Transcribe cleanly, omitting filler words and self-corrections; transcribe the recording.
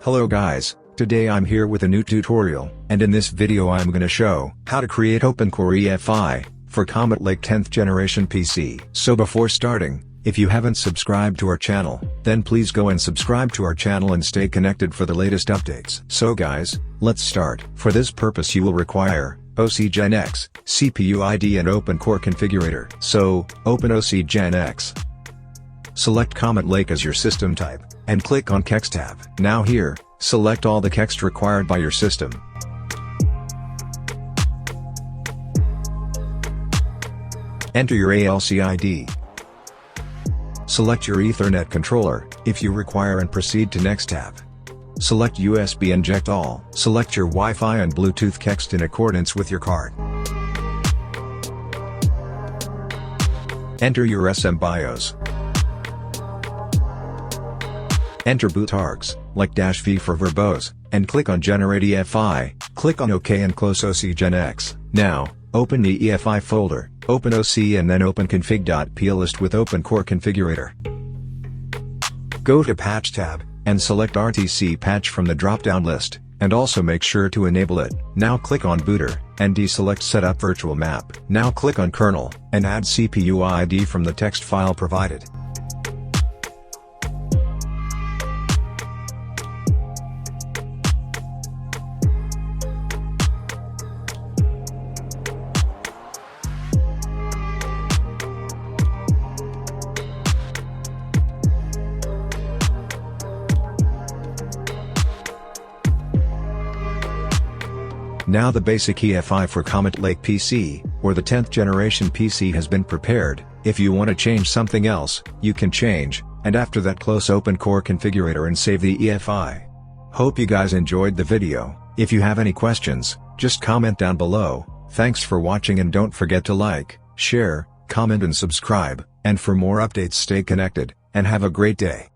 Hello guys, today I'm here with a new tutorial, and in this video I'm gonna show how to create OpenCore EFI for Comet Lake 10th generation PC. So before starting, if you haven't subscribed to our channel, then please go and subscribe to our channel and stay connected for the latest updates. So guys, let's start. For this purpose you will require OC Gen X, CPU ID and OpenCore configurator. So, open OC Gen X. Select Comet Lake as your system type, and click on Kext tab. Now here, select all the Kext required by your system. Enter your ALC ID. Select your Ethernet controller, if you require, and proceed to Next tab. Select USB Inject All. Select your Wi-Fi and Bluetooth Kext in accordance with your card. Enter your SM BIOS. Enter boot args, like -V for verbose, and click on Generate EFI, click on OK and close OC Gen X. Now, open the EFI folder, open OC and then open config.plist with OpenCore configurator. Go to Patch tab, and select RTC patch from the drop-down list, and also make sure to enable it. Now click on Booter, and deselect Setup Virtual Map. Now click on Kernel, and add CPU ID from the text file provided. Now the basic EFI for Comet Lake PC, or the 10th generation PC has been prepared. If you want to change something else, you can change, and after that close OpenCore configurator and save the EFI. Hope you guys enjoyed the video. If you have any questions, just comment down below. Thanks for watching and don't forget to like, share, comment and subscribe, and for more updates stay connected, and have a great day.